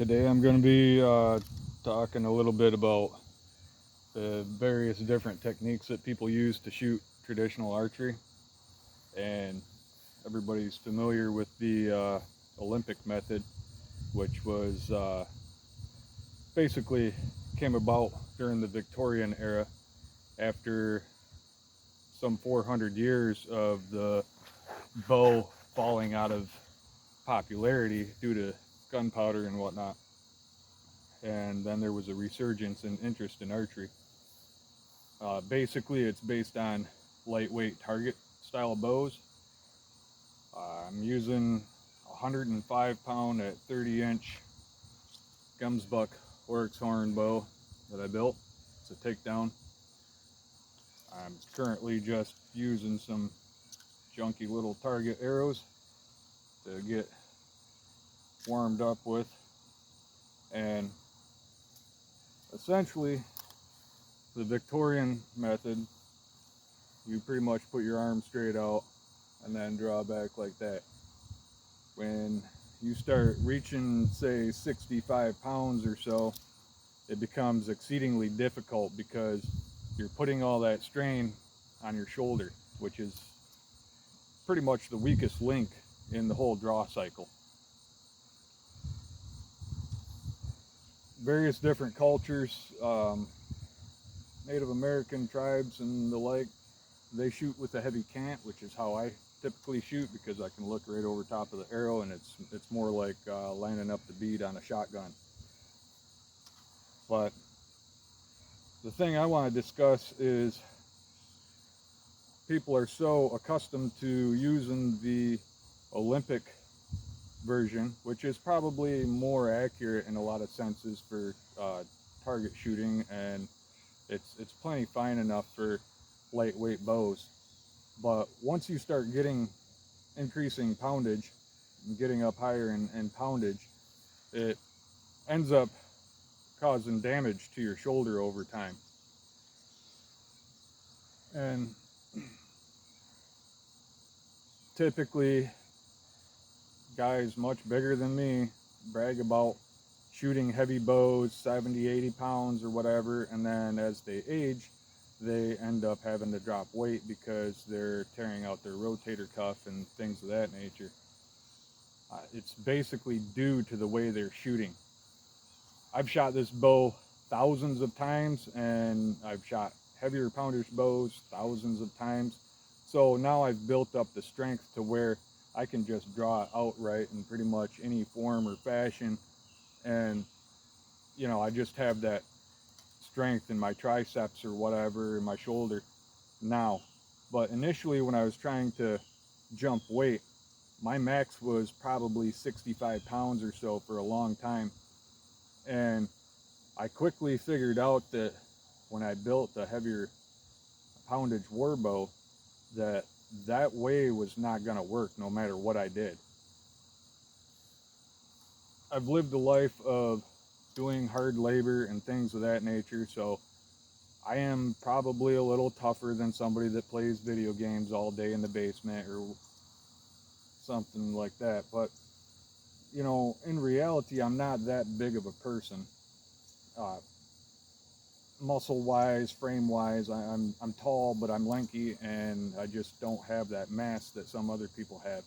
Today I'm going to be talking a little bit about the various different techniques that people use to shoot traditional archery. And everybody's familiar with the Olympic method, which was basically came about during the Victorian era after some 400 years of the bow falling out of popularity due to gunpowder and whatnot. And then there was a resurgence in interest in archery. Basically, it's based on lightweight target style of bows. I'm using a 105 pound at 30-inch Gumsbuck oryx horn bow that I built. It's a takedown. I'm currently just using some junky little target arrows to get warmed up with, and essentially the Victorian method, you pretty much put your arm straight out and then draw back like that. When you start reaching, say, 65 pounds or so, it becomes exceedingly difficult because you're putting all that strain on your shoulder, which is pretty much the weakest link in the whole draw cycle. Various different cultures, Native American tribes and the like, they shoot with a heavy cant, which is how I typically shoot because I can look right over top of the arrow, and it's more like lining up the bead on a shotgun. But the thing I want to discuss is people are so accustomed to using the Olympic version, which is probably more accurate in a lot of senses for target shooting, and it's plenty fine enough for lightweight bows. But once you start getting increasing poundage and getting up higher in poundage, it ends up causing damage to your shoulder over time. And typically, guys much bigger than me brag about shooting heavy bows, 70, 80 pounds or whatever, and then as they age, they end up having to drop weight because they're tearing out their rotator cuff and things of that nature. It's basically due to the way they're shooting. I've shot this bow thousands of times, and I've shot heavier poundage bows thousands of times. So now I've built up the strength to where I can just draw it outright in pretty much any form or fashion. And, I just have that strength in my triceps or whatever, in my shoulder now. But initially, when I was trying to jump weight, my max was probably 65 pounds or so for a long time. And I quickly figured out that when I built a heavier poundage Warbow, that way was not going to work no matter what I did. I've lived a life of doing hard labor and things of that nature, so I am probably a little tougher than somebody that plays video games all day in the basement or something like that. But, in reality, I'm not that big of a person. Uh, Muscle wise, frame wise, I'm tall, but I'm lanky, and I just don't have that mass that some other people have.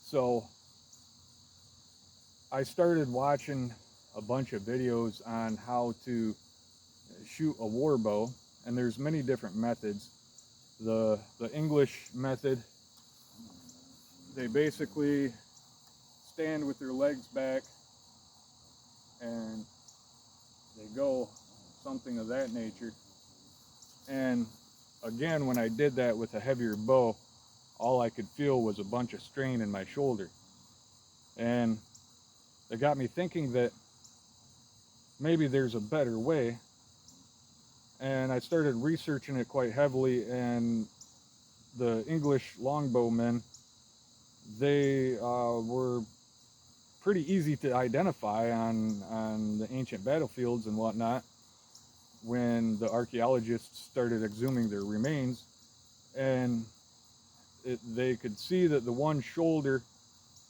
So I started watching a bunch of videos on how to shoot a warbow, and there's many different methods. The English method, they basically stand with their legs back and they go something of that nature. And again, when I did that with a heavier bow, all I could feel was a bunch of strain in my shoulder. And it got me thinking that maybe there's a better way. And I started researching it quite heavily, and the English longbowmen, they were pretty easy to identify on the ancient battlefields and whatnot when the archaeologists started exhuming their remains. And they could see that the one shoulder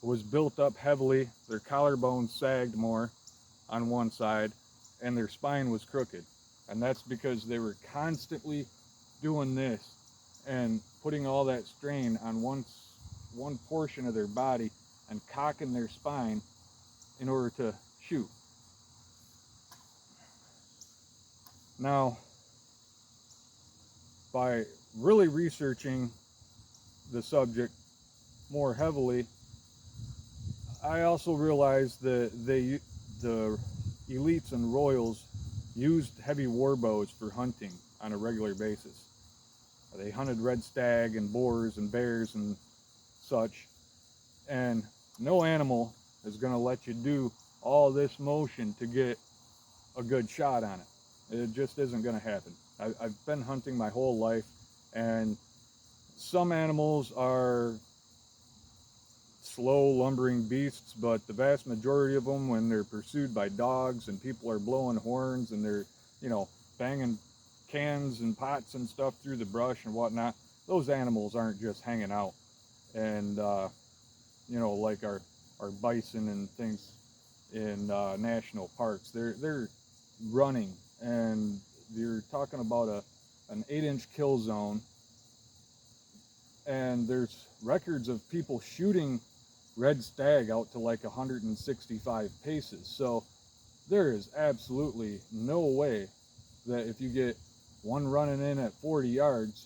was built up heavily. Their collarbones sagged more on one side, and their spine was crooked. And that's because they were constantly doing this and putting all that strain on one portion of their body and cocking their spine in order to shoot. Now, by really researching the subject more heavily, I also realized that the elites and royals used heavy warbows for hunting on a regular basis. They hunted red stag and boars and bears and such, and no animal is going to let you do all this motion to get a good shot on it. It just isn't going to happen. I've been hunting my whole life, and some animals are slow, lumbering beasts, but the vast majority of them, when they're pursued by dogs and people are blowing horns and they're, banging cans and pots and stuff through the brush and whatnot, those animals aren't just hanging out. And, like our bison and things in national parks, they're running, and you're talking about an 8-inch kill zone, and there's records of people shooting red stag out to like 165 paces. So there is absolutely no way that if you get one running in at 40 yards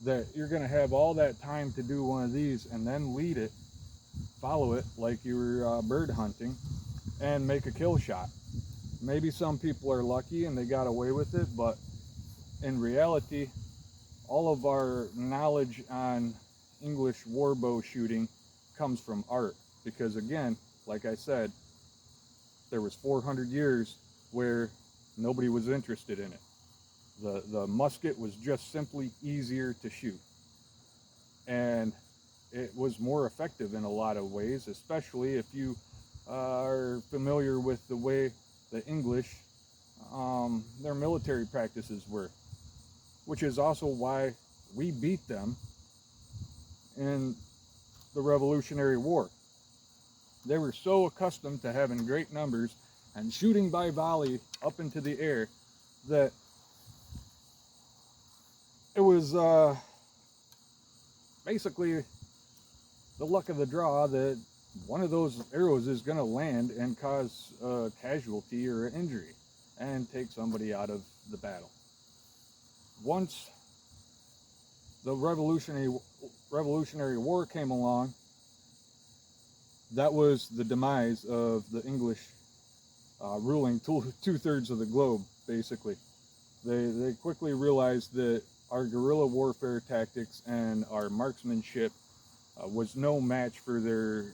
that you're going to have all that time to do one of these and then lead it, follow it like you were bird hunting, and make a kill shot. Maybe some people are lucky and they got away with it, but in reality, all of our knowledge on English warbow shooting comes from art, because again, like I said, there was 400 years where nobody was interested in it. The musket was just simply easier to shoot, and it was more effective in a lot of ways, especially if you are familiar with the way the English, their military practices were, which is also why we beat them in the Revolutionary War. They were so accustomed to having great numbers and shooting by volley up into the air that it was basically the luck of the draw that one of those arrows is going to land and cause a casualty or an injury and take somebody out of the battle. Once the Revolutionary War came along, that was the demise of the English ruling two-thirds of the globe, basically. They quickly realized that our guerrilla warfare tactics and our marksmanship was no match for their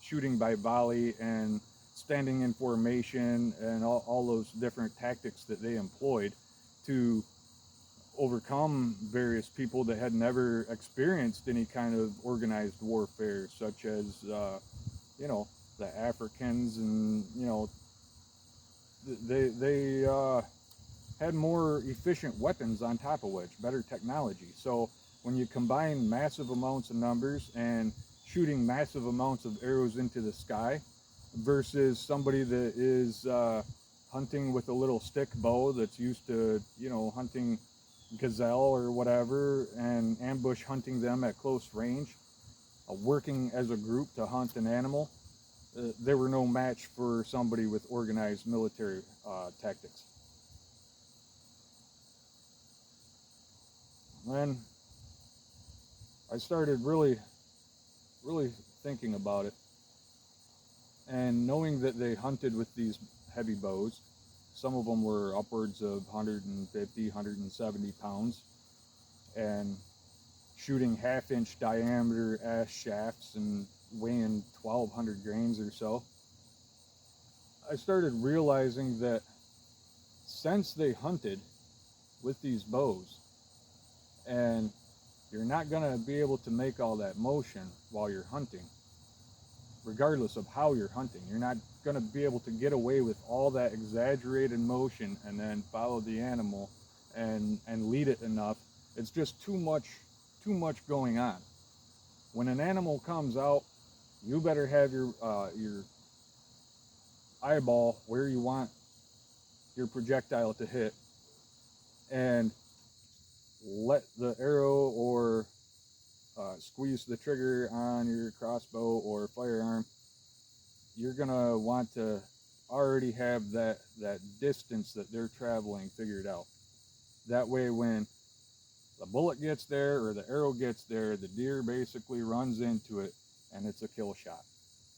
shooting by volley and standing in formation and all those different tactics that they employed to overcome various people that had never experienced any kind of organized warfare, such as the Africans, and they had more efficient weapons on top of which, better technology. So when you combine massive amounts of numbers and shooting massive amounts of arrows into the sky versus somebody that is hunting with a little stick bow that's used to hunting gazelle or whatever and ambush hunting them at close range, working as a group to hunt an animal, they were no match for somebody with organized military tactics. Then I started really thinking about it, and knowing that they hunted with these heavy bows. Some of them were upwards of 150, 170 pounds, and shooting half-inch diameter ash shafts and weighing 1,200 grains or so. I started realizing that since they hunted with these bows, and you're not going to be able to make all that motion while you're hunting, regardless of how you're hunting. You're not going to be able to get away with all that exaggerated motion and then follow the animal and lead it enough. It's just too much going on. When an animal comes out You better have your eyeball where you want your projectile to hit, and let the arrow or squeeze the trigger on your crossbow or firearm. You're gonna want to already have that distance that they're traveling figured out. That way, when the bullet gets there or the arrow gets there, the deer basically runs into it and it's a kill shot.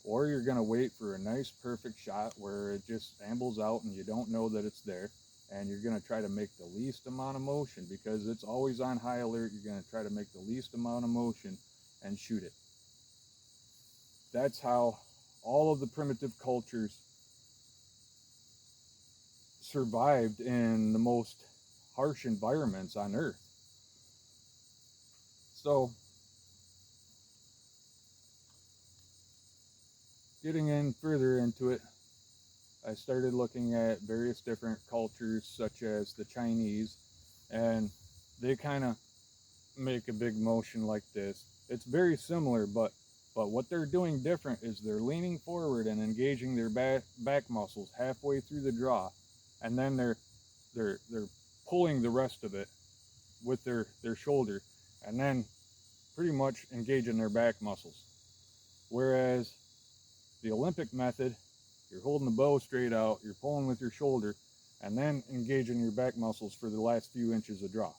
Or you're going to wait for a nice perfect shot where it just ambles out and you don't know that it's there, and you're going to try to make the least amount of motion because it's always on high alert. You're going to try to make the least amount of motion and shoot it. That's how all of the primitive cultures survived in the most harsh environments on Earth. So, getting in further into it, I started looking at various different cultures, such as the Chinese, and they kind of make a big motion like this. It's very similar, but what they're doing different is they're leaning forward and engaging their back muscles halfway through the draw, and then they're pulling the rest of it with their shoulder, and then pretty much engaging their back muscles. Whereas the Olympic method, you're holding the bow straight out, you're pulling with your shoulder, and then engaging your back muscles for the last few inches of draw.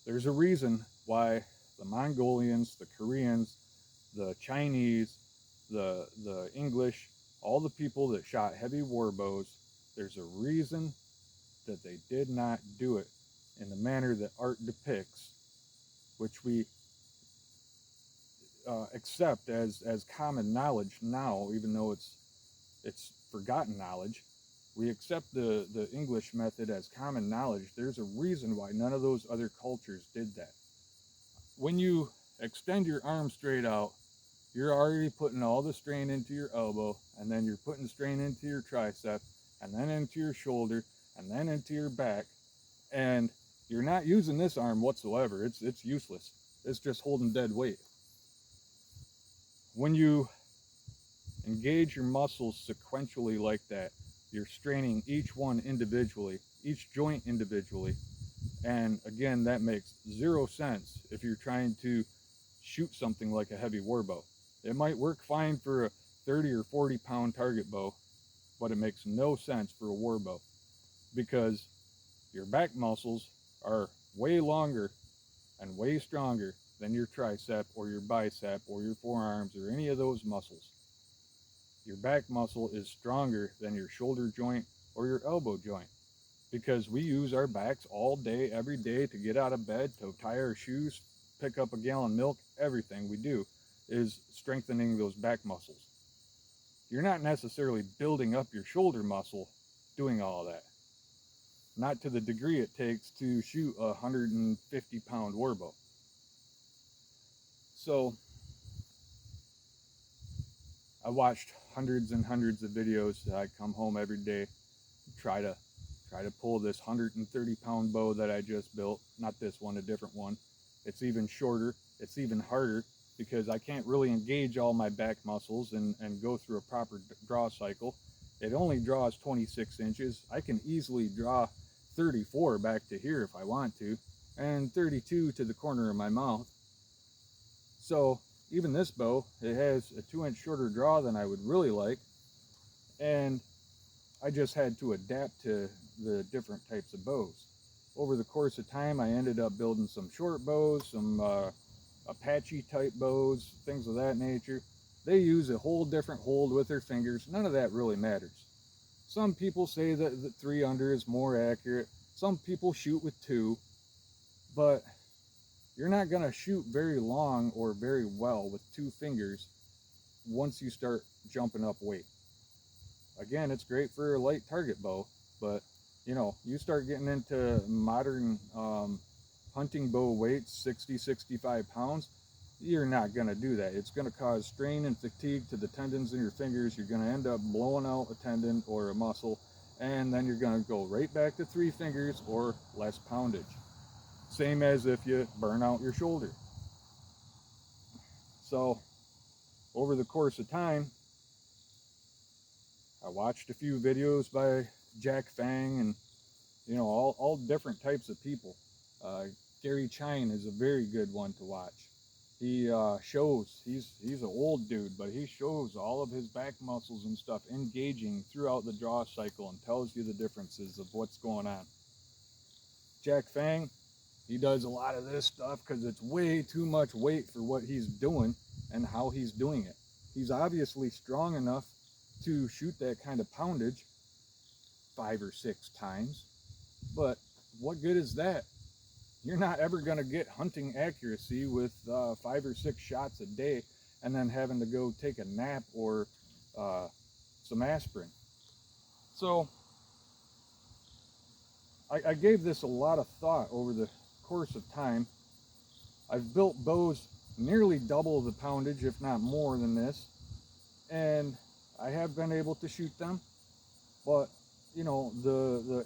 There's a reason why the Mongolians, the Koreans, the Chinese, the English, all the people that shot heavy war bows, there's a reason that they did not do it in the manner that art depicts, which we accept as common knowledge now, even though it's forgotten knowledge. We accept the English method as common knowledge. There's a reason why none of those other cultures did that. When you extend your arm straight out, you're already putting all the strain into your elbow, and then you're putting strain into your tricep, and then into your shoulder, and then into your back, and you're not using this arm whatsoever. It's useless. It's just holding dead weight. When you engage your muscles sequentially like that, you're straining each one individually, each joint individually, and again, that makes zero sense if you're trying to shoot something like a heavy war bow. It might work fine for a 30 or 40 pound target bow, but it makes no sense for a war bow because your back muscles are way longer and way stronger than your tricep or your bicep or your forearms or any of those muscles. Your back muscle is stronger than your shoulder joint or your elbow joint because we use our backs all day, every day to get out of bed, to tie our shoes, pick up a gallon of milk. Everything we do is strengthening those back muscles. You're not necessarily building up your shoulder muscle doing all of that. Not to the degree it takes to shoot a 150 pound war bow. So I watched hundreds and hundreds of videos. I come home every day, try to pull this 130 pound bow that I just built. Not this one, a different one. It's even shorter. It's even harder because I can't really engage all my back muscles and go through a proper draw cycle. It only draws 26 inches. I can easily draw 34 back to here if I want to, and 32 to the corner of my mouth. So even this bow, it has a 2-inch shorter draw than I would really like, and I just had to adapt to the different types of bows. Over the course of time, I ended up building some short bows, some Apache type bows, things of that nature. They use a whole different hold with their fingers. None of that really matters. Some people say that the 3 under is more accurate. Some people shoot with 2, but you're not going to shoot very long or very well with 2 fingers once you start jumping up weight. Again, it's great for a light target bow, but you start getting into modern hunting bow weights, 60, 65 pounds, you're not going to do that. It's going to cause strain and fatigue to the tendons in your fingers. You're going to end up blowing out a tendon or a muscle, and then you're going to go right back to 3 fingers or less poundage. Same as if you burn out your shoulder. So over the course of time, I watched a few videos by Jack Fang and, you know, all different types of people. Gary Chine is a very good one to watch. He shows, he's an old dude, but he shows all of his back muscles and stuff engaging throughout the draw cycle and tells you the differences of what's going on. Jack Fang, he does a lot of this stuff because it's way too much weight for what he's doing and how he's doing it. He's obviously strong enough to shoot that kind of poundage 5 or 6 times, but what good is that? You're not ever going to get hunting accuracy with 5 or 6 shots a day and then having to go take a nap or some aspirin. So I gave this a lot of thought over the course of time. I've built bows nearly double the poundage, if not more than this, and I have been able to shoot them, but you know, the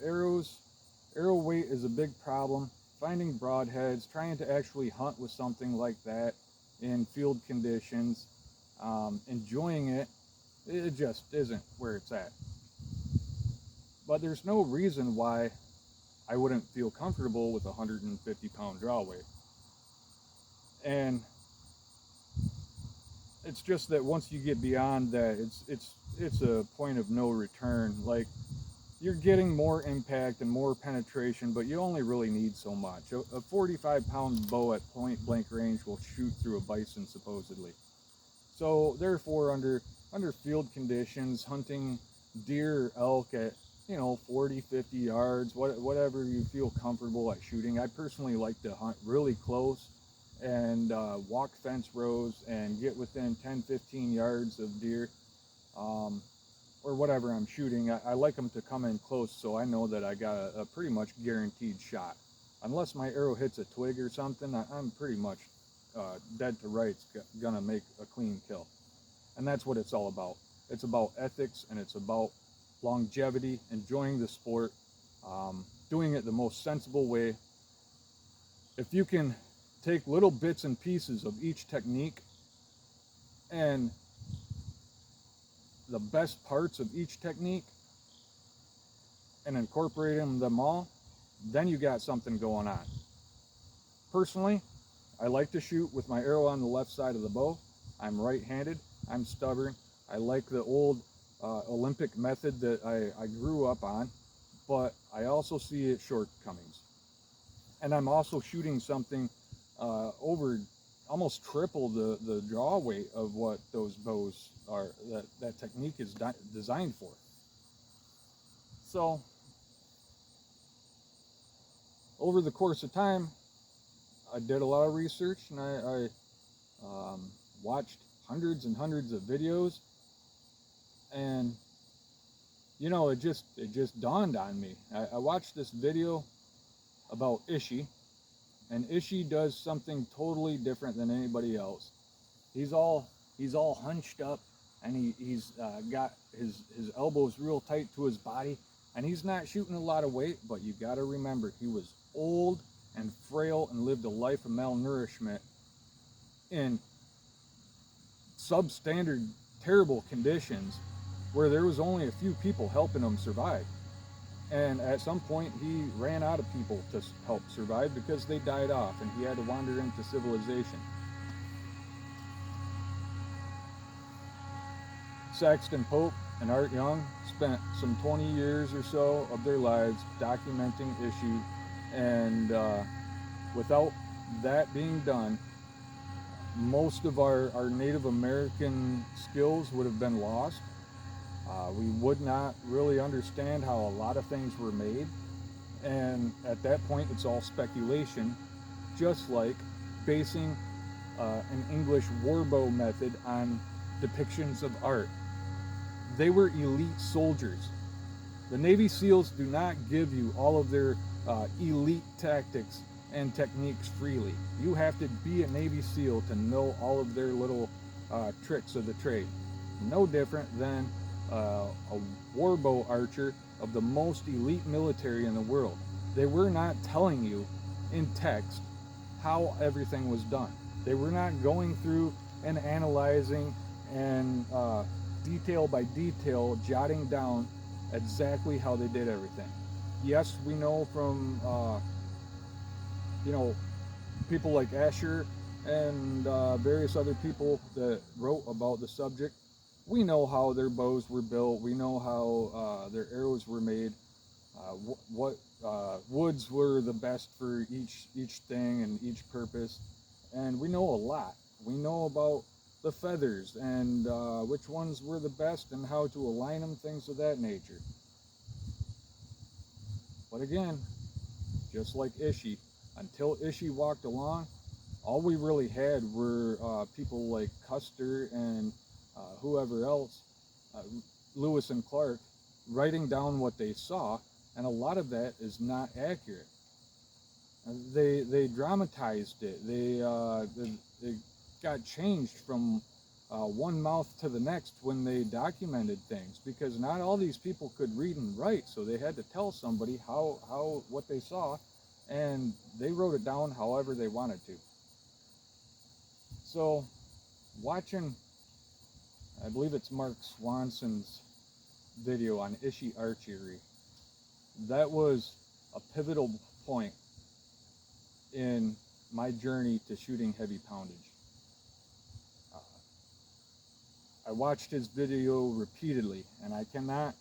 arrow weight is a big problem. Finding broadheads, trying to actually hunt with something like that in field conditions, enjoying it, it just isn't where it's at. But there's no reason why I wouldn't feel comfortable with a 150-pound draw weight. And it's just that once you get beyond that, it's a point of no return. Like, you're getting more impact and more penetration, but you only really need so much. A 45-pound bow at point blank range will shoot through a bison, supposedly. So therefore, under field conditions, hunting deer or elk at, you know, 40, 50 yards, whatever you feel comfortable at shooting. I personally like to hunt really close and walk fence rows and get within 10, 15 yards of deer. Or whatever I'm shooting. I like them to come in close so I know that I got a pretty much guaranteed shot. Unless my arrow hits a twig or something, I'm pretty much dead to rights gonna make a clean kill. And that's what it's all about. It's about ethics and it's about longevity, enjoying the sport, doing it the most sensible way. If you can take little bits and pieces of each technique and the best parts of each technique and incorporating them all, then you got something going on. Personally, I like to shoot with my arrow on the left side of the bow. I'm right-handed, I'm stubborn. I like the old Olympic method that I grew up on, but I also see its shortcomings. And I'm also shooting something over almost triple the draw weight of what those bows are, that technique is designed for. So over the course of time, I did a lot of research and I watched hundreds and hundreds of videos, and you know, it just dawned on me. I watched this video about Ishi, and Ishi does something totally different than anybody else. He's all hunched up, and he's got his elbows real tight to his body, and he's not shooting a lot of weight, but you got to remember, he was old and frail and lived a life of malnourishment in substandard, terrible conditions where there was only a few people helping him survive. And at some point, he ran out of people to help survive because they died off, and he had to wander into civilization. Saxton Pope and Art Young spent some 20 years or so of their lives documenting Ishi, and without that being done, most of our Native American skills would have been lost. We would not really understand how a lot of things were made, and at that point it's all speculation, just like basing an English Warbow method on depictions of art. They were elite soldiers. The Navy SEALs do not give you all of their elite tactics and techniques freely. You have to be a Navy SEAL to know all of their little tricks of the trade. No different than a warbow archer of the most elite military in the world. They were not telling you in text how everything was done. They were not going through and analyzing and detail by detail jotting down exactly how they did everything. Yes, we know from you know, people like Asher and various other people that wrote about the subject. We know how their bows were built. We know how their arrows were made. What woods were the best for each thing and each purpose, and we know a lot. We know about the feathers and which ones were the best and how to align them, things of that nature. But again, just like Ishi, until Ishi walked along, all we really had were people like Custer and whoever else, uh, Lewis and Clark, writing down what they saw, and a lot of that is not accurate. They dramatized it. They got changed from one mouth to the next when they documented things, because not all these people could read and write, so they had to tell somebody how what they saw, and they wrote it down however they wanted to. So watching, I believe it's Mark Swanson's video on Ishi archery, that was a pivotal point in my journey to shooting heavy poundage. Uh, I watched his video repeatedly, and I cannot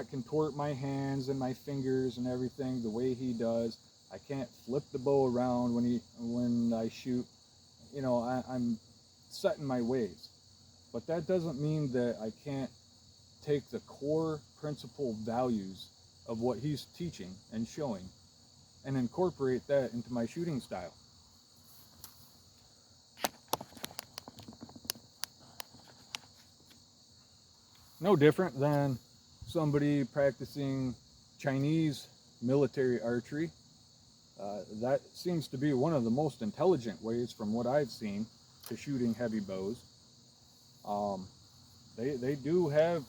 contort my hands and my fingers and everything the way he does. I can't flip the bow around when I shoot. You know, I'm set in my ways. But that doesn't mean that I can't take the core principle values of what he's teaching and showing and incorporate that into my shooting style. No different than somebody practicing Chinese military archery. That seems to be one of the most intelligent ways, from what I've seen, to shooting heavy bows. They do have,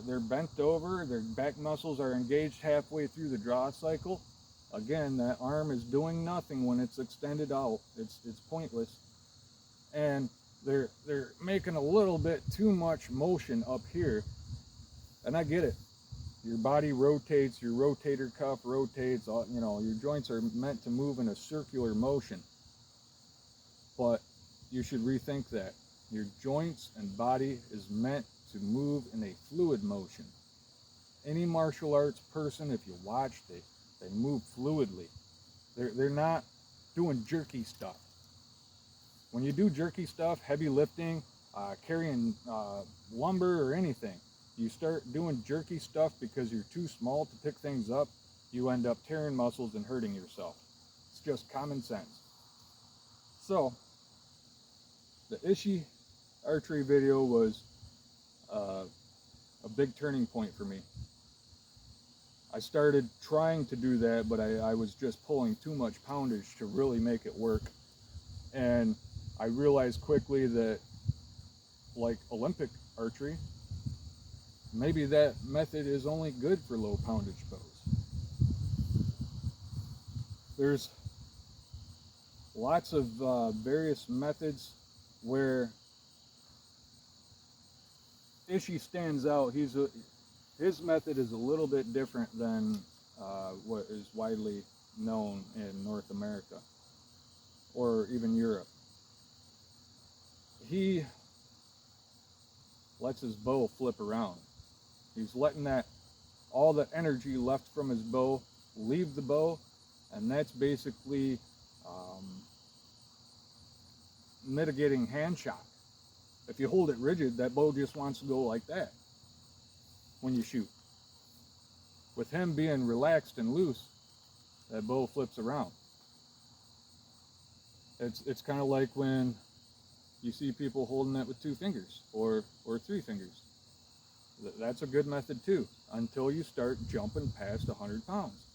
they're bent over, their back muscles are engaged halfway through the draw cycle. Again, that arm is doing nothing when it's extended out. It's pointless. And they're making a little bit too much motion up here. And I get it. Your body rotates, your rotator cuff rotates, you know, your joints are meant to move in a circular motion. But you should rethink that. Your joints and body is meant to move in a fluid motion. Any martial arts person, if you watch, they move fluidly. They're not doing jerky stuff. When you do jerky stuff, heavy lifting, carrying lumber or anything, you start doing jerky stuff because you're too small to pick things up, you end up tearing muscles and hurting yourself. It's just common sense. So, the Ishi archery video was a big turning point for me. I started trying to do that, but I was just pulling too much poundage to really make it work. And I realized quickly that, like Olympic archery, maybe that method is only good for low poundage bows. There's lots of various methods where Ishi stands out. His method is a little bit different than what is widely known in North America or even Europe. He lets his bow flip around. He's letting all the energy left from his bow leave the bow, and that's basically mitigating hand shock. If you hold it rigid, that bow just wants to go like that when you shoot. With him being relaxed and loose, that bow flips around. It's kind of like when you see people holding it with 2 fingers or 3 fingers. That's a good method too, until you start jumping past 100 pounds,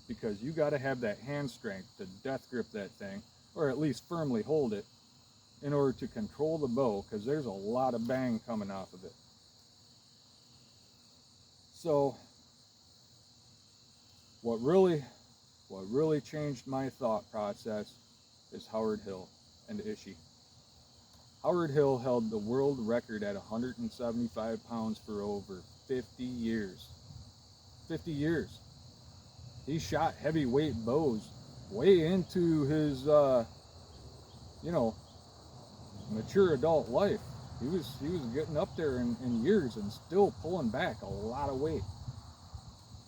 because you got to have that hand strength to death grip that thing, or at least firmly hold it, in order to control the bow, because there's a lot of bang coming off of it. So what really changed my thought process is Howard Hill and Ishi. Howard Hill held the world record at 175 pounds for over 50 years. 50 years. He shot heavyweight bows way into his, you know, mature adult life. He was getting up there in years and still pulling back a lot of weight.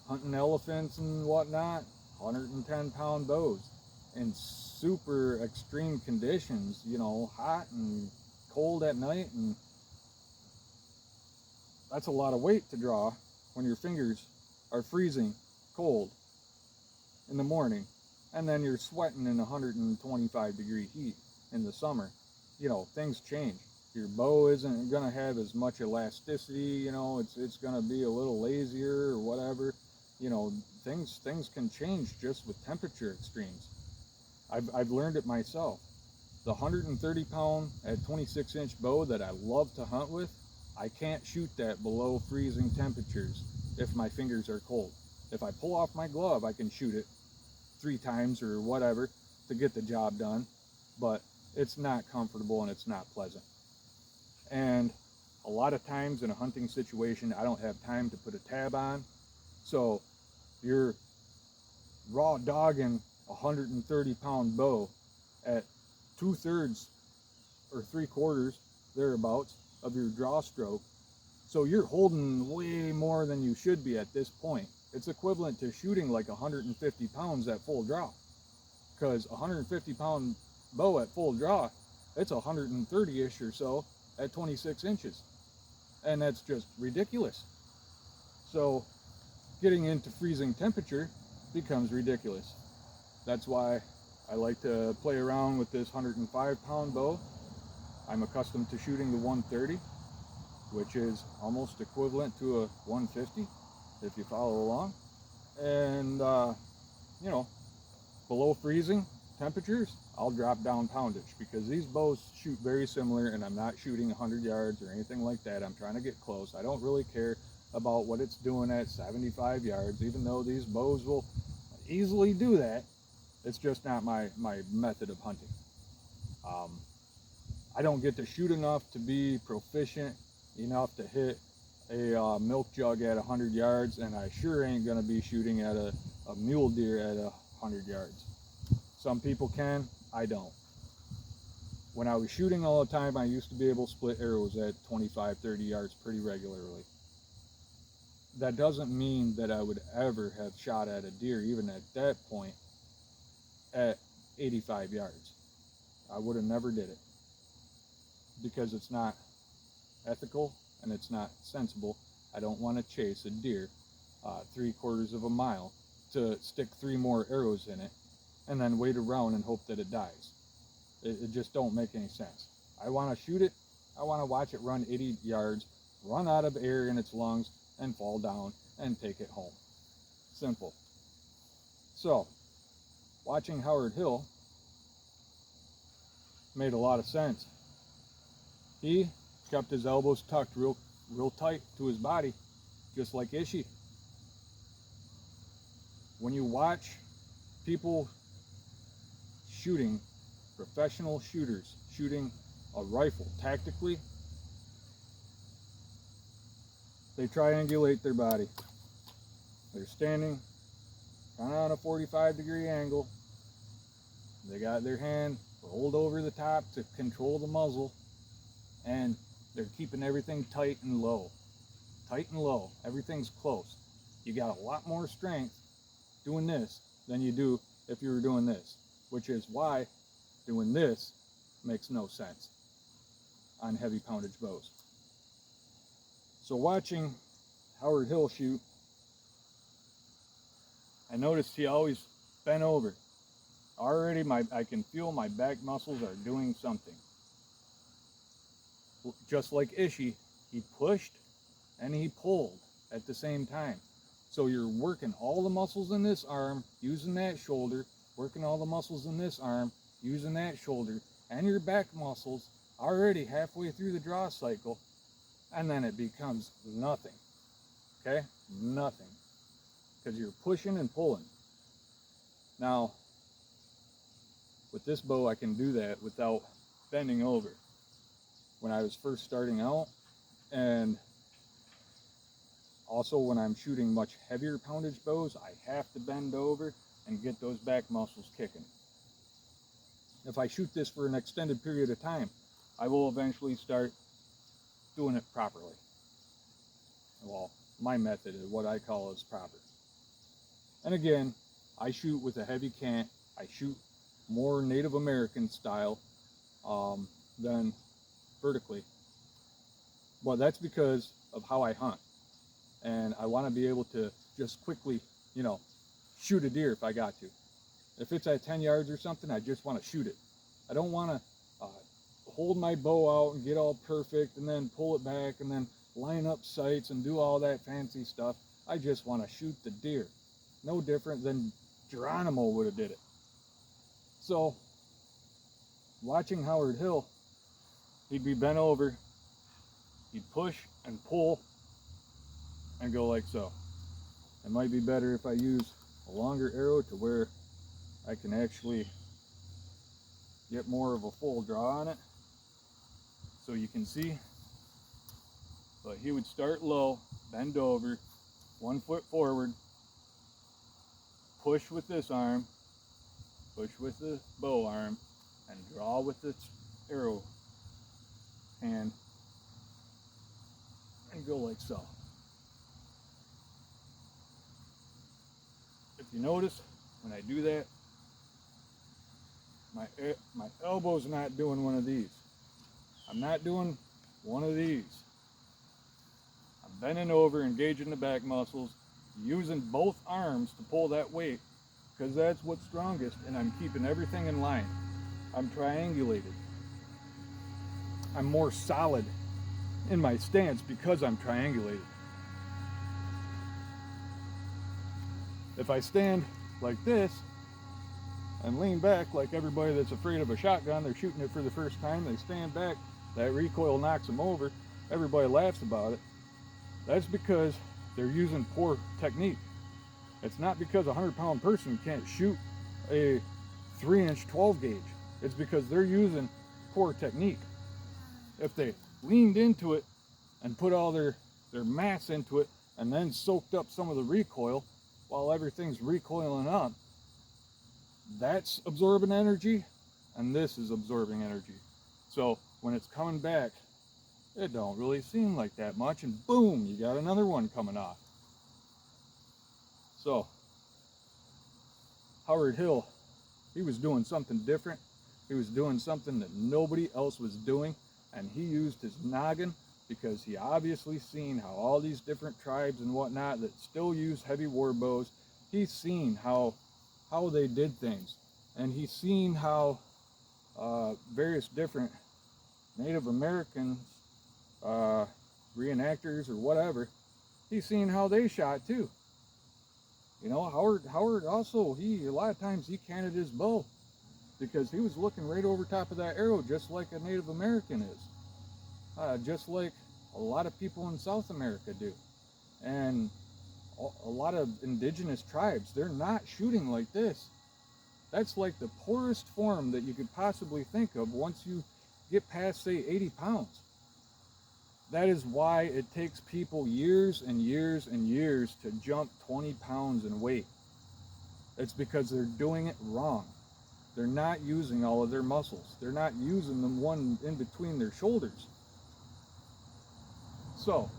Hunting elephants and whatnot, 110-pound bows in super extreme conditions, you know, hot and cold at night, and that's a lot of weight to draw when your fingers are freezing cold in the morning, and then you're sweating in 125-degree heat in the summer. You know, things change. Your bow isn't going to have as much elasticity, you know, it's going to be a little lazier or whatever. You know, things can change just with temperature extremes. I've learned it myself. The 130-pound at 26-inch bow that I love to hunt with, I can't shoot that below freezing temperatures if my fingers are cold. If I pull off my glove, I can shoot it 3 times or whatever to get the job done, but it's not comfortable and it's not pleasant. And a lot of times in a hunting situation, I don't have time to put a tab on, so you're raw dogging a 130-pound bow at 2/3 or 3/4 thereabouts of your draw stroke, so you're holding way more than you should be at this point. It's equivalent to shooting like 150 pounds at full draw, because a 150-pound bow at full draw, it's 130-ish or so at 26 inches, and that's just ridiculous. So getting into freezing temperature becomes ridiculous. That's why I like to play around with this 105-pound bow. I'm accustomed to shooting the 130, which is almost equivalent to a 150 if you follow along. And you know, below freezing temperatures, I'll drop down poundage, because these bows shoot very similar, and I'm not shooting 100 yards or anything like that. I'm trying to get close. I don't really care about what it's doing at 75 yards, even though these bows will easily do that. It's just not my method of hunting. I don't get to shoot enough to be proficient enough to hit a milk jug at 100 yards, and I sure ain't going to be shooting at a mule deer at 100 yards. Some people can, I don't. When I was shooting all the time, I used to be able to split arrows at 25, 30 yards pretty regularly. That doesn't mean that I would ever have shot at a deer, even at that point, at 85 yards. I would have never did it, because it's not ethical and it's not sensible. I don't want to chase a deer 3/4 of a mile to stick 3 more arrows in it and then wait around and hope that it dies. It just don't make any sense. I want to shoot it. I want to watch it run 80 yards, run out of air in its lungs, and fall down and take it home. Simple. So, watching Howard Hill made a lot of sense. He kept his elbows tucked real tight to his body, just like Ishi. When you watch people shooting, professional shooters shooting a rifle tactically, they triangulate their body. They're standing kind of on a 45-degree angle. They got their hand rolled over the top to control the muzzle, and they're keeping everything tight and low. Tight and low. Everything's close. You got a lot more strength doing this than you do if you were doing this, which is why doing this makes no sense on heavy poundage bows. So watching Howard Hill shoot, I noticed he always bent over. Already I can feel my back muscles are doing something. Just like Ishi, he pushed and he pulled at the same time. So you're working all the muscles in this arm, using that shoulder, working all the muscles in this arm, using that shoulder, and your back muscles already halfway through the draw cycle, and then it becomes nothing. Okay? Nothing. Because you're pushing and pulling. Now, with this bow, I can do that without bending over. when I was first starting out, and also when I'm shooting much heavier poundage bows, I have to bend over and get those back muscles kicking. If I shoot this for an extended period of time, I will eventually start doing it properly. Well, my method is what I call is proper. And again, I shoot with a heavy cant. I shoot more Native American style than vertically. But that's because of how I hunt. And I want to be able to just quickly, you know, shoot a deer if I got to. If it's at 10 yards or something, I just want to shoot it. I don't want to hold my bow out and get all perfect and then pull it back and then line up sights and do all that fancy stuff. I just want to shoot the deer. No different than Geronimo would have did it. So, watching Howard Hill, he'd be bent over, he'd push and pull and go like so. It might be better if I use a longer arrow to where I can actually get more of a full draw on it so you can see. But he would start low, bend over, 1 foot forward, push with this arm, push with the bow arm, and draw with this arrow hand and go like so. If you notice, when I do that, my elbow's not doing one of these. I'm not doing one of these. I'm bending over, engaging the back muscles, using both arms to pull that weight because that's what's strongest, and I'm keeping everything in line. I'm triangulated. I'm more solid in my stance because I'm triangulated. If I stand like this and lean back like everybody that's afraid of a shotgun, they're shooting it for the first time, they stand back, that recoil knocks them over, everybody laughs about it. That's because they're using poor technique. It's not because a 100-pound person can't shoot a 3-inch 12 gauge. It's because they're using poor technique. If they leaned into it and put all their mass into it and then soaked up some of the recoil while everything's recoiling up, that's absorbing energy and this is absorbing energy. So when it's coming back, it don't really seem like that much, and boom, you got another one coming off. So Howard Hill, he was doing something different. He was doing something that nobody else was doing, and he used his noggin because he obviously seen how all these different tribes and whatnot that still use heavy war bows, he's seen how they did things, and he's seen how various different Native Americans, reenactors or whatever, he's seen how they shot too. You know, Howard also, a lot of times he canted his bow because he was looking right over top of that arrow just like a Native American is. Just like a lot of people in South America do. And a lot of indigenous tribes, they're not shooting like this. That's like the poorest form that you could possibly think of once you get past, say, 80 pounds. That is why it takes people years and years and years to jump 20 pounds in weight. It's because they're doing it wrong. They're not using all of their muscles. They're not using the one in between their shoulders. So,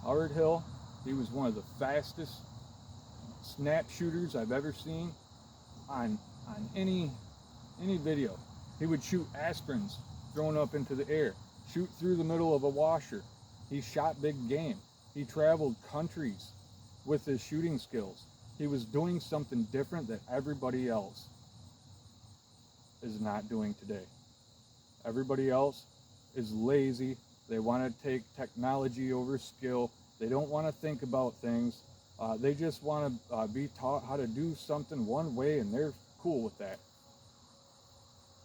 Howard Hill, he was one of the fastest snap shooters I've ever seen on any video. He would shoot aspirins thrown up into the air, shoot through the middle of a washer. He shot big game. He traveled countries with his shooting skills. He was doing something different that everybody else is not doing today. Everybody else is lazy. They want to take technology over skill. They don't want to think about things. They just want to be taught how to do something one way, and they're cool with that.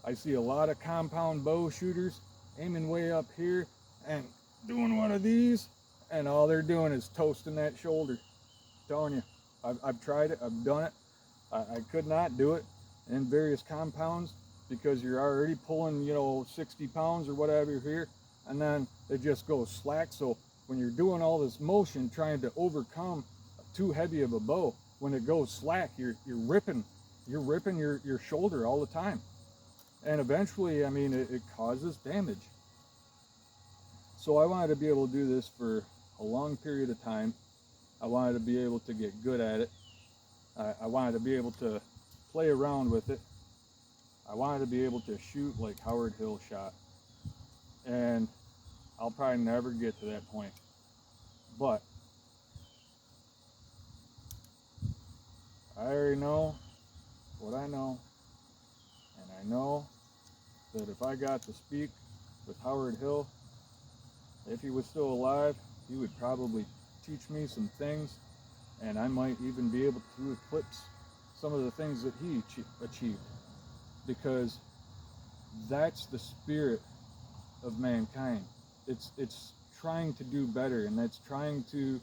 I see a lot of compound bow shooters aiming way up here and doing one of these, and all they're doing is toasting that shoulder. I'm telling you, I've tried it, I've done it. I could not do it in various compounds. because you're already pulling, 60 pounds or whatever here, and then it just goes slack. So when you're doing all this motion trying to overcome too heavy of a bow, when it goes slack, you're ripping your shoulder all the time. And eventually, I mean, it causes damage. So I wanted to be able to do this for a long period of time. I wanted to be able to get good at it. I wanted to be able to play around with it. I wanted to be able to shoot like Howard Hill shot. And I'll probably never get to that point. But I already know what I know. And I know that if I got to speak with Howard Hill, if he was still alive, he would probably teach me some things, and I might even be able to eclipse some of the things that he achieved, because that's the spirit of mankind. It's trying to do better, and that's trying to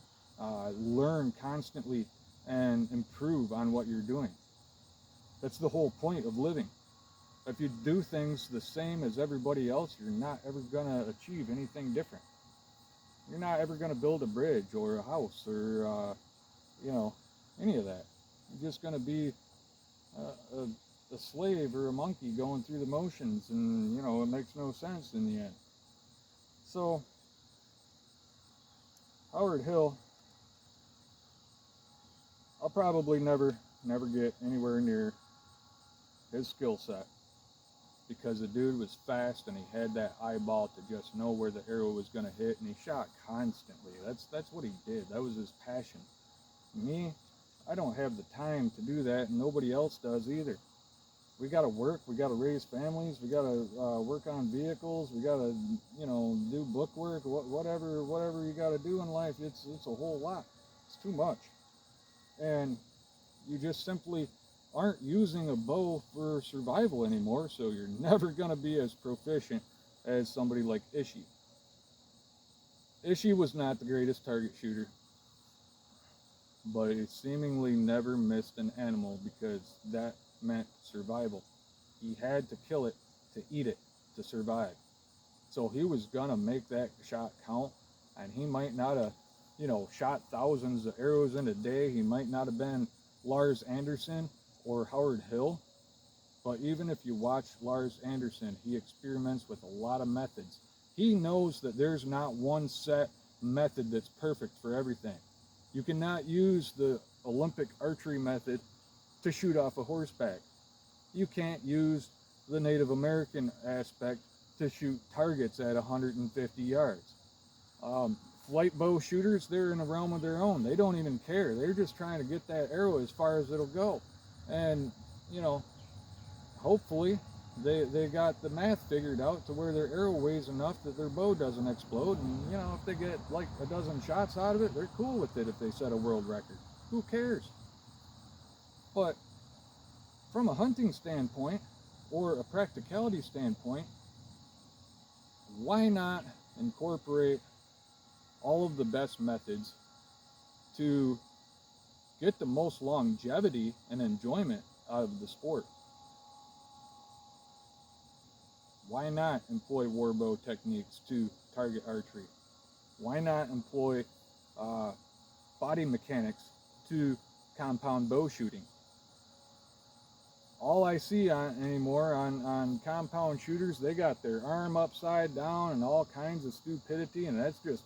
learn constantly and improve on what you're doing. That's the whole point of living. If you do things the same as everybody else, you're not ever going to achieve anything different. You're not ever going to build a bridge or a house or, any of that. You're just going to be a slave or a monkey going through the motions, and, it makes no sense in the end. So, Howard Hill, I'll probably never get anywhere near his skill set, because the dude was fast and he had that eyeball to just know where the arrow was going to hit, and he shot constantly. That's what he did. That was his passion. Me, I don't have the time to do that, and nobody else does either. We got to work, we got to raise families, we got to work on vehicles, we got to, do book work, whatever you got to do in life. It's a whole lot. It's too much. And you just simply aren't using a bow for survival anymore, so you're never going to be as proficient as somebody like Ishii. Ishii was not the greatest target shooter, but he seemingly never missed an animal, because that meant survival. He had to kill it to eat it to survive. So he was going to make that shot count, and he might not have, shot thousands of arrows in a day. He might not have been Lars Anderson or Howard Hill, but even if you watch Lars Anderson, he experiments with a lot of methods. He knows that there's not one set method that's perfect for everything. You cannot use the Olympic archery method to shoot off a horseback. You can't use the Native American aspect to shoot targets at 150 yards. Flight bow shooters, they're in a realm of their own. They don't even care. They're just trying to get that arrow as far as it'll go. And, hopefully they got the math figured out to where their arrow weighs enough that their bow doesn't explode. And, if they get like a dozen shots out of it, they're cool with it if they set a world record. Who cares? But from a hunting standpoint or a practicality standpoint, why not incorporate all of the best methods to get the most longevity and enjoyment out of the sport? Why not employ warbow techniques to target archery? Why not employ body mechanics to compound bow shooting? All I see anymore on compound shooters, they got their arm upside down and all kinds of stupidity, and that's just,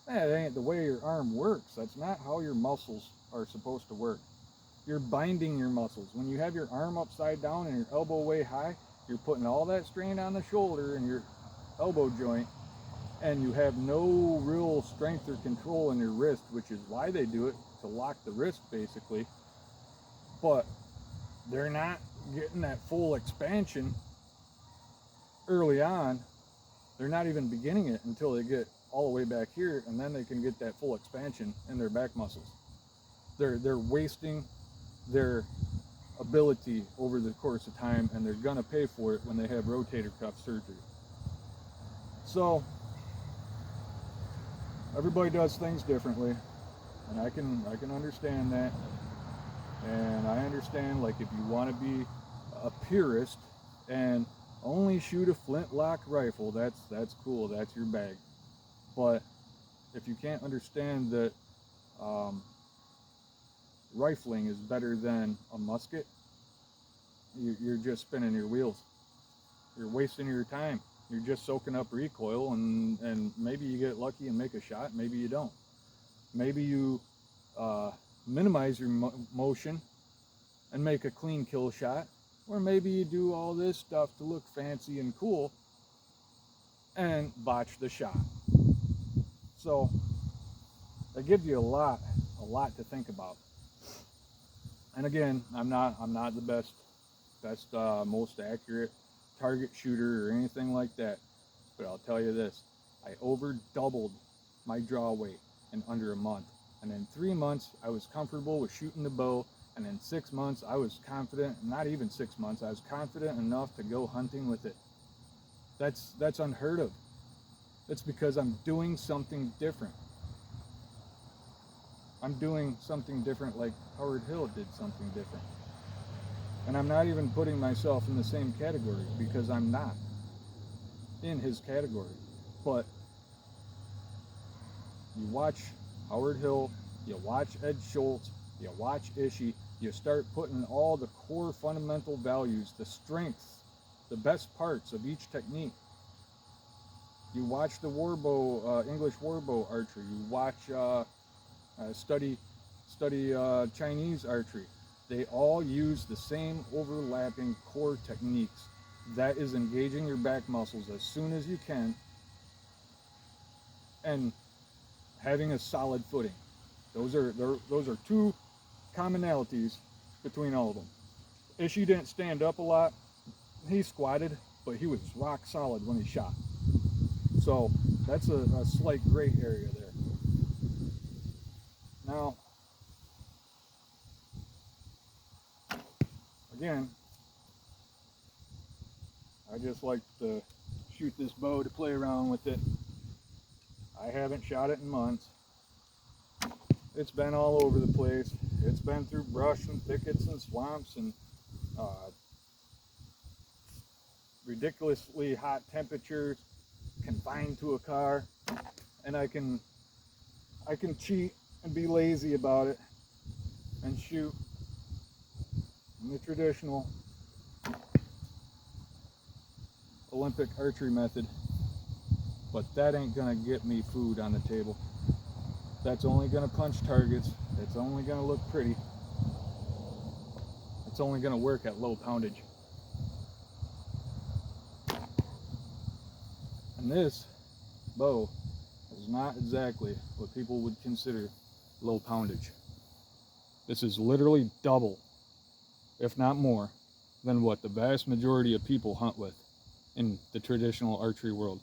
that ain't the way your arm works. That's not how your muscles are supposed to work. You're binding your muscles. When you have your arm upside down and your elbow way high, you're putting all that strain on the shoulder and your elbow joint, and you have no real strength or control in your wrist, which is why they do it, to lock the wrist basically. But they're not getting that full expansion early on. They're not even beginning it until they get all the way back here, and then they can get that full expansion in their back muscles. They're wasting their ability over the course of time, and they're gonna pay for it when they have rotator cuff surgery. So everybody does things differently, and I can understand that. And I understand, like, if you want to be a purist and only shoot a flintlock rifle, that's cool, that's your bag. But if you can't understand that um, rifling is better than a musket, you're just spinning your wheels. You're wasting your time. You're just soaking up recoil, and maybe you get lucky and make a shot, maybe you don't. Maybe you minimize your motion and make a clean kill shot, or maybe you do all this stuff to look fancy and cool and botch the shot. So that gives you a lot to think about. And again, I'm not the best, most accurate target shooter or anything like that. But I'll tell you this: I over doubled my draw weight in under a month, and in 3 months I was comfortable with shooting the bow. And in 6 months I was confident. Not even 6 months, I was confident enough to go hunting with it. That's unheard of. It's because I'm doing something different. I'm doing something different like Howard Hill did something different. And I'm not even putting myself in the same category, because I'm not in his category. But you watch Howard Hill, you watch Ed Schultz, you watch Ishii, you start putting all the core fundamental values, the strengths, the best parts of each technique. You watch the Warbow, English Warbow archery. You watch, study Chinese archery. They all use the same overlapping core techniques. That is engaging your back muscles as soon as you can and having a solid footing. Those are two commonalities between all of them. Ishii didn't stand up a lot. He squatted, but he was rock solid when he shot. So that's a slight gray area there. Now, again, I just like to shoot this bow to play around with it. I haven't shot it in months. It's been all over the place. It's been through brush and thickets and swamps and ridiculously hot temperatures, confined to a car, and I can cheat and be lazy about it and shoot in the traditional Olympic archery method, but that ain't gonna get me food on the table. That's only gonna punch targets. It's only gonna look pretty. It's only gonna work at low poundage. And this bow is not exactly what people would consider low poundage. This is literally double, if not more, than what the vast majority of people hunt with in the traditional archery world.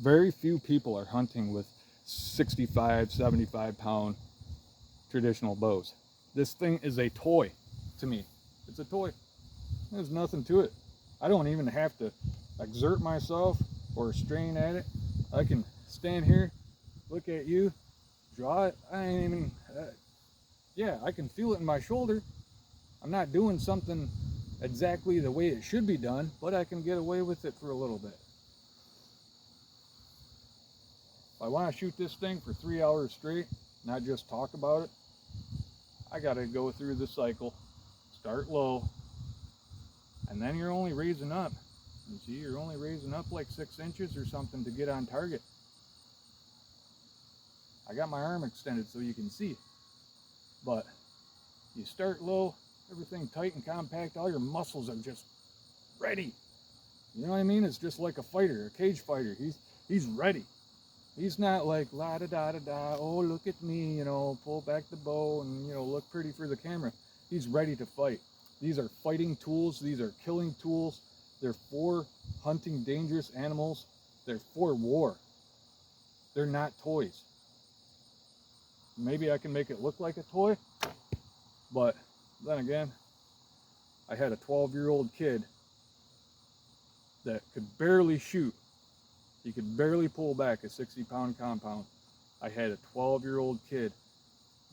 Very few people are hunting with 65, 75 pound traditional bows. This thing is a toy to me. It's a toy. There's nothing to it. I don't even have to exert myself or strain at it. I can stand here, look at you, draw it. I ain't even, yeah, I can feel it in my shoulder. I'm not doing something exactly the way it should be done, but I can get away with it for a little bit. If I want to shoot this thing for 3 hours straight, not just talk about it, I got to go through the cycle, start low, and then you're only raising up. You see, you're only raising up like 6 inches or something to get on target. I got my arm extended so you can see, but you start low, everything tight and compact, all your muscles are just ready. You know what I mean? It's just like a fighter, a cage fighter. He's ready. He's not like la da da da da, oh look at me, you know, pull back the bow and, you know, look pretty for the camera. He's ready to fight. These are fighting tools, these are killing tools. They're for hunting dangerous animals. They're for war. They're not toys. Maybe I can make it look like a toy, but then again, I had a 12-year-old kid that could barely shoot. He could barely pull back a 60-pound compound. I had a 12-year-old kid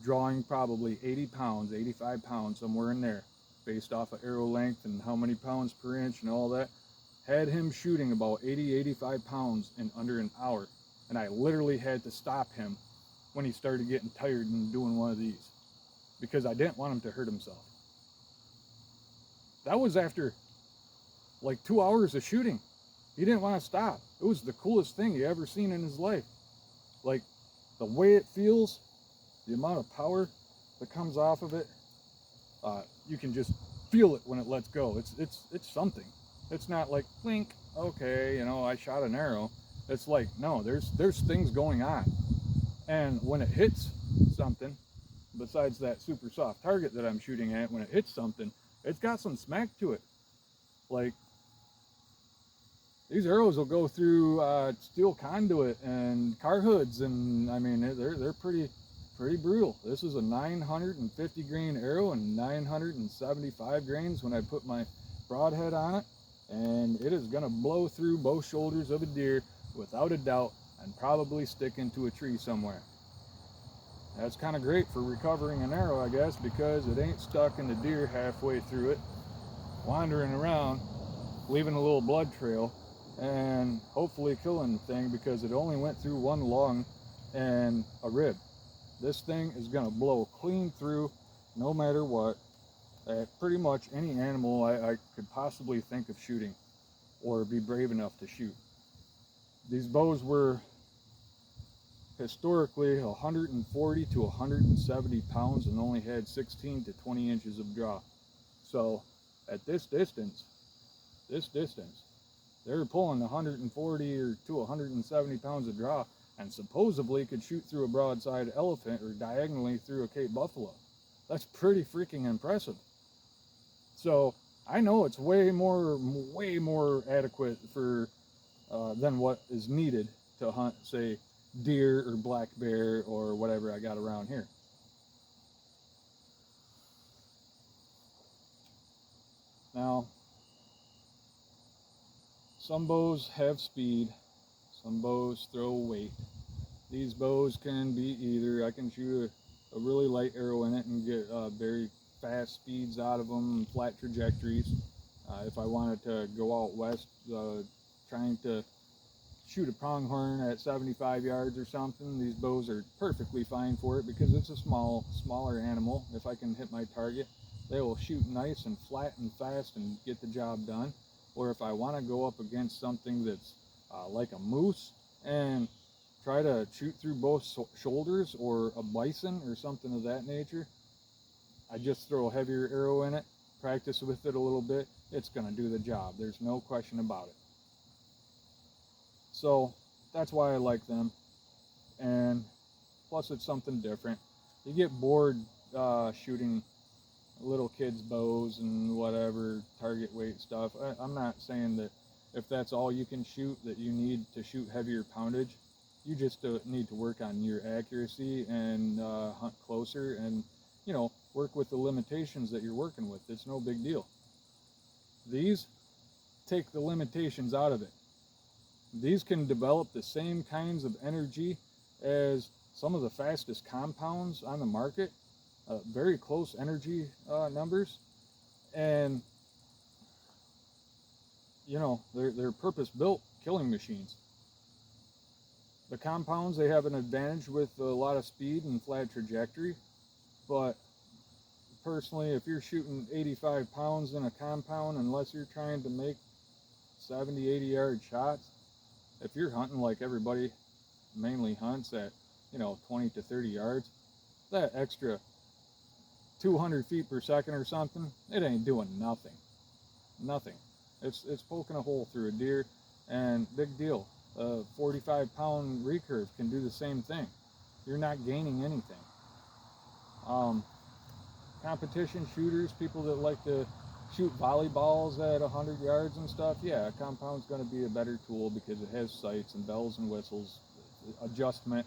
drawing probably 80 pounds, 85 pounds, somewhere in there, based off of arrow length and how many pounds per inch and all that. Had him shooting about 80-85 pounds in under an hour, and I literally had to stop him when he started getting tired and doing one of these because I didn't want him to hurt himself. That was after like 2 hours of shooting. He didn't want to stop. It was the coolest thing he ever seen in his life. Like the way it feels, the amount of power that comes off of it, you can just feel it when it lets go. It's something. It's not like blink, okay, I shot an arrow. It's like, no, there's things going on. And when it hits something, besides that super soft target that I'm shooting at, when it hits something, it's got some smack to it. Like, these arrows will go through steel conduit and car hoods, and I mean they're pretty brutal. This is a 950 grain arrow and 975 grains when I put my broadhead on it, and it is gonna blow through both shoulders of a deer without a doubt and probably stick into a tree somewhere. That's kind of great for recovering an arrow, I guess, because it ain't stuck in the deer halfway through it, wandering around, leaving a little blood trail, and hopefully killing the thing because it only went through one lung and a rib. This thing is going to blow clean through no matter what at pretty much any animal I could possibly think of shooting or be brave enough to shoot. These bows were historically 140 to 170 pounds and only had 16 to 20 inches of draw. So at this distance, they were pulling 140 or to 170 pounds of draw and supposedly could shoot through a broadside elephant or diagonally through a Cape buffalo. That's pretty freaking impressive. So I know it's way more adequate for than what is needed to hunt, say, deer or black bear or whatever I got around here. Now, some bows have speed, some bows throw weight. These bows can be either. I can shoot a really light arrow in it and get very fast speeds out of them, flat trajectories. If I wanted to go out west trying to shoot a pronghorn at 75 yards or something, these bows are perfectly fine for it because it's a smaller animal. If I can hit my target, they will shoot nice and flat and fast and get the job done. Or if I want to go up against something that's like a moose and try to shoot through both shoulders, or a bison or something of that nature, I just throw a heavier arrow in it, practice with it a little bit, it's going to do the job. There's no question about it. So that's why I like them. And plus it's something different. You get bored shooting little kids' bows and whatever, target weight stuff. I'm not saying that if that's all you can shoot, that you need to shoot heavier poundage. You just need to work on your accuracy and hunt closer and, work with the limitations that you're working with. It's no big deal. These take the limitations out of it. These can develop the same kinds of energy as some of the fastest compounds on the market, very close energy numbers, and they're purpose-built killing machines. The compounds, they have an advantage with a lot of speed and flat trajectory, but personally, if you're shooting 85 pounds in a compound, unless you're trying to make 70, 80 yard shots, if you're hunting like everybody mainly hunts at 20 to 30 yards, that extra 200 feet per second or something, it ain't doing nothing. It's poking a hole through a deer, and big deal. A 45-pound recurve can do the same thing. You're not gaining anything. Competition shooters, people that like to shoot volleyballs at 100 yards and stuff, yeah, a compound's going to be a better tool because it has sights and bells and whistles, adjustment,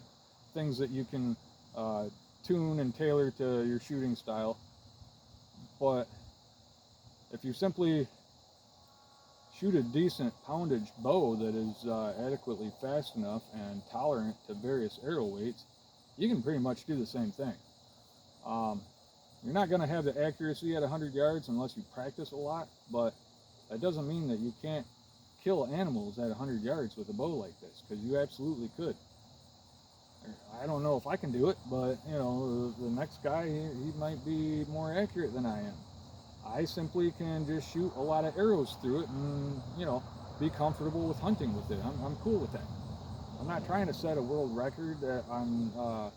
things that you can tune and tailor to your shooting style. But if you simply shoot a decent poundage bow that is adequately fast enough and tolerant to various arrow weights, you can pretty much do the same thing. You're not going to have the accuracy at 100 yards unless you practice a lot, but that doesn't mean that you can't kill animals at 100 yards with a bow like this, because you absolutely could. I don't know if I can do it, but you know, the next guy, he might be more accurate than I am. I simply can just shoot a lot of arrows through it and, you know, be comfortable with hunting with it. I'm cool with that. I'm not trying to set a world record on,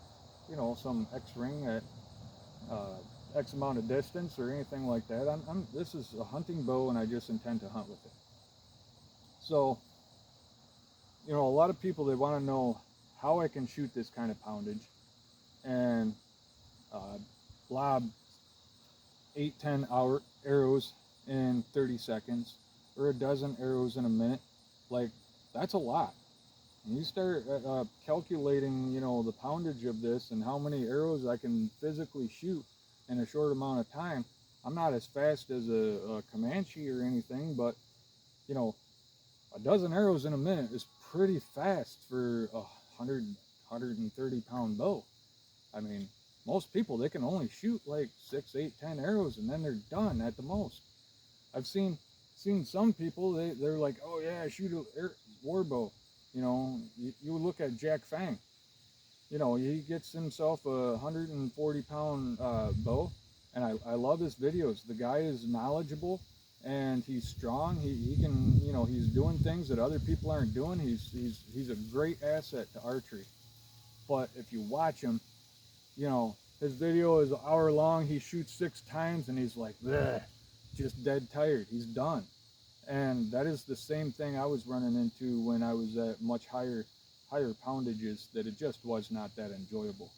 you know, some X ring at X amount of distance or anything like that. This is a hunting bow, and I just intend to hunt with it. So, you know, a lot of people, they want to know how I can shoot this kind of poundage and lob 8-10 arrows in 30 seconds or a dozen arrows in a minute. Like, that's a lot. And you start calculating, you know, the poundage of this and how many arrows I can physically shoot in a short amount of time. I'm not as fast as a Comanche or anything, but, you know, a dozen arrows in a minute is pretty fast for a 130 pound bow. I mean, most people, they can only shoot like 6, 8, 10 arrows and then they're done at the most. I've seen some people, they're like, oh yeah, I shoot a warbow. You know, you look at Jack Fang. You know, he gets himself a 140 pound bow, and I love his videos. The guy is knowledgeable and he's strong. He can, you know, he's doing things that other people aren't doing. He's a great asset to archery. But if you watch him, you know, his video is an hour long. He shoots 6 times and he's like, bleh, just dead tired. He's done. And that is the same thing I was running into when I was at much higher poundages, that it just was not that enjoyable.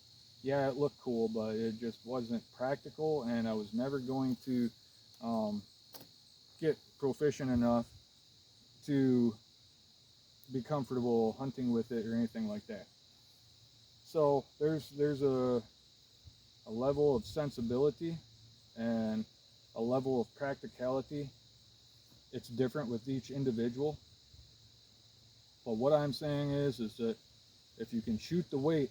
Yeah, it looked cool, but it just wasn't practical, and I was never going to get proficient enough to be comfortable hunting with it or anything like that. So there's a level of sensibility and a level of practicality. It's different with each individual. But what I'm saying is that if you can shoot the weight,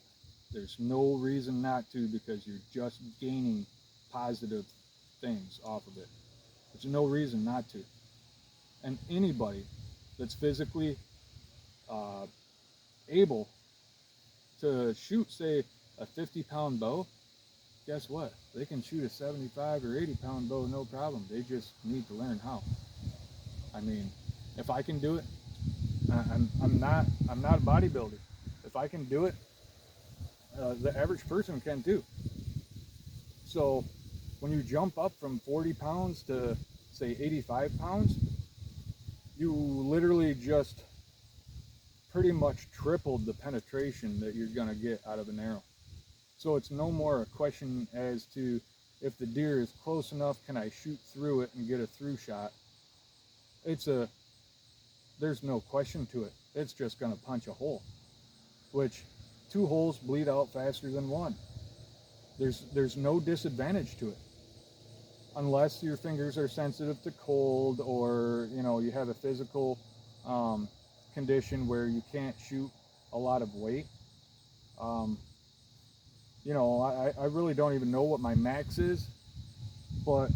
there's no reason not to, because you're just gaining positive things off of it. There's no reason not to. And anybody that's physically able to shoot, say, a 50 pound bow, guess what? They can shoot a 75 or 80 pound bow, no problem. They just need to learn how. I mean, if I can do it, I'm not a bodybuilder. If I can do it, the average person can too. So when you jump up from 40 pounds to, say, 85 pounds, you literally just pretty much tripled the penetration that you're going to get out of an arrow. So it's no more a question as to if the deer is close enough, can I shoot through it and get a through shot? There's no question to it. It's just going to punch a hole, which 2 holes bleed out faster than 1. There's no disadvantage to it, unless your fingers are sensitive to cold, or, you know, you have a physical condition where you can't shoot a lot of weight. You know, I really don't even know what my max is, but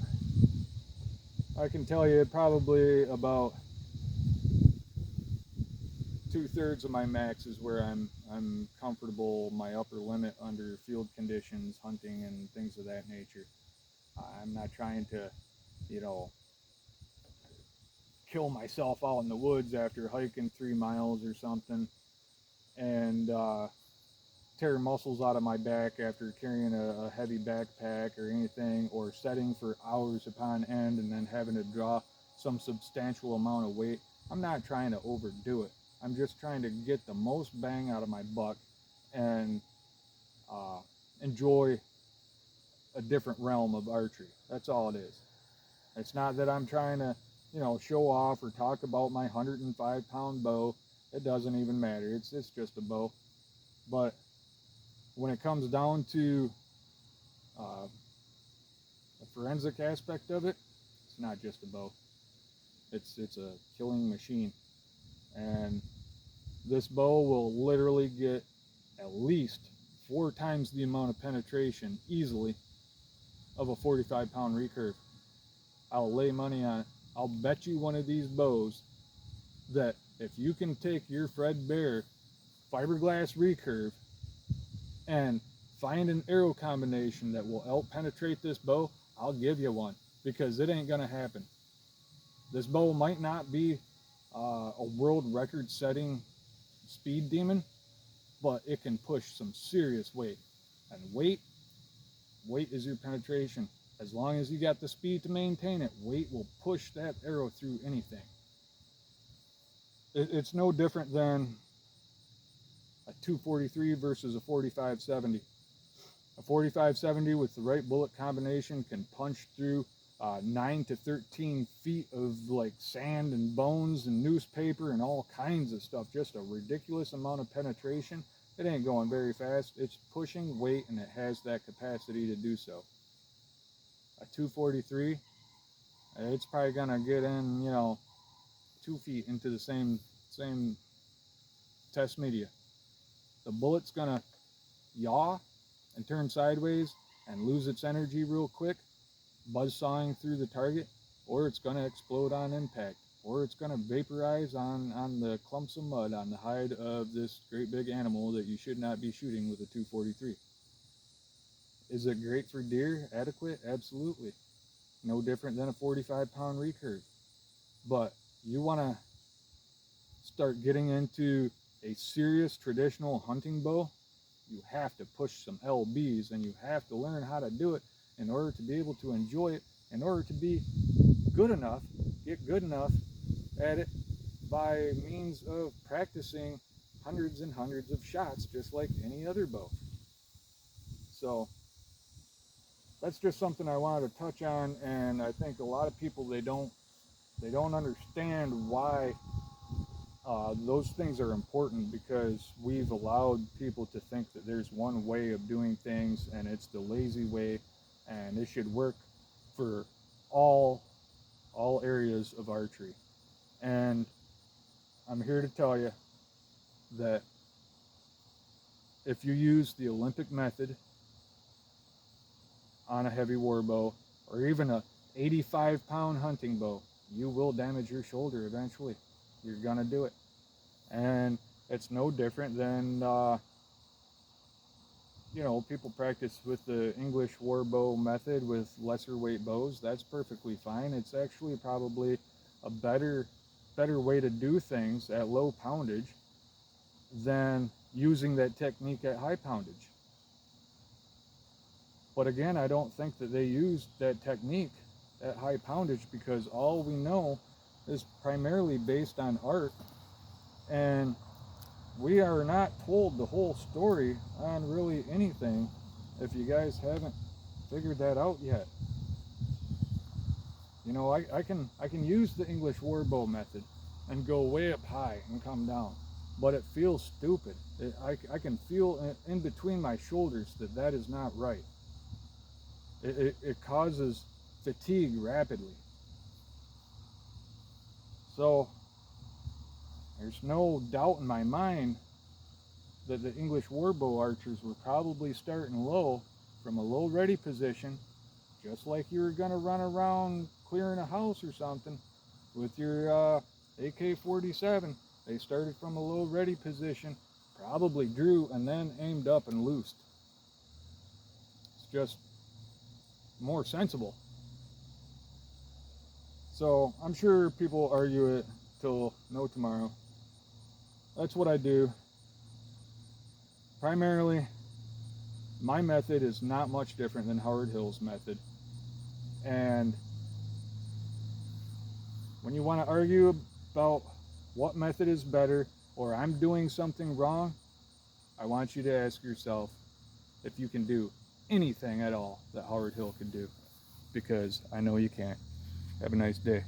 I can tell you probably about 2/3 of my max is where I'm comfortable, my upper limit under field conditions, hunting and things of that nature. I'm not trying to, you know, kill myself out in the woods after hiking 3 miles or something and tear muscles out of my back after carrying a heavy backpack or anything, or setting for hours upon end and then having to draw some substantial amount of weight. I'm not trying to overdo it. I'm just trying to get the most bang out of my buck and enjoy a different realm of archery. That's all it is. It's not that I'm trying to, you know, show off or talk about my 105 pound bow. It doesn't even matter. It's just a bow. But when it comes down to the forensic aspect of it, it's not just a bow. It's a killing machine. And this bow will literally get at least 4 times the amount of penetration easily of a 45 pound recurve. I'll lay money on it. I'll bet you one of these bows that if you can take your Fred Bear fiberglass recurve and find an arrow combination that will out-penetrate this bow, I'll give you one, because it ain't gonna happen. This bow might not be a world record-setting speed demon, but it can push some serious weight. And weight is your penetration. As long as you got the speed to maintain it, weight will push that arrow through anything. It's no different than a 243 versus a 4570. A 4570 with the right bullet combination can punch through 9 to 13 feet of like sand and bones and newspaper and all kinds of stuff. Just a ridiculous amount of penetration. It ain't going very fast. It's pushing weight, and it has that capacity to do so. A 243, it's probably gonna get in, 2 feet into the same test media. The bullet's gonna yaw and turn sideways and lose its energy real quick, buzzsawing through the target, or it's gonna explode on impact, or it's gonna vaporize on the clumps of mud on the hide of this great big animal that you should not be shooting with a 243. Is it great for deer? Adequate? Absolutely. No different than a 45-pound recurve. But you want to start getting into a serious traditional hunting bow, you have to push some LBs, and you have to learn how to do it in order to be able to enjoy it, in order to be good enough, get good enough at it by means of practicing hundreds and hundreds of shots, just like any other bow. So that's just something I wanted to touch on, and I think a lot of people, they don't understand why those things are important, because we've allowed people to think that there's one way of doing things, and it's the lazy way, and it should work for all areas of archery. And I'm here to tell you that if you use the Olympic method on a heavy warbow, or even a 85-pound hunting bow, you will damage your shoulder eventually. You're gonna do it. And it's no different than people practice with the English warbow method with lesser weight bows. That's perfectly fine. It's actually probably a better way to do things at low poundage than using that technique at high poundage. But again, I don't think that they used that technique at high poundage, because all we know is primarily based on art, and we are not told the whole story on really anything, if you guys haven't figured that out yet. I can use the English warbow method and go way up high and come down, but it feels stupid. I can feel in between my shoulders that is not right. It causes fatigue rapidly. So there's no doubt in my mind that the English warbow archers were probably starting low, from a low ready position, just like you were going to run around clearing a house or something with your AK-47. They started from a low ready position, probably drew and then aimed up and loosed. It's just more sensible. So I'm sure people argue it till no tomorrow. That's what I do. Primarily, my method is not much different than Howard Hill's method. And when you want to argue about what method is better, or I'm doing something wrong, I want you to ask yourself if you can do anything at all that Howard Hill could do, because I know you can't. Have a nice day.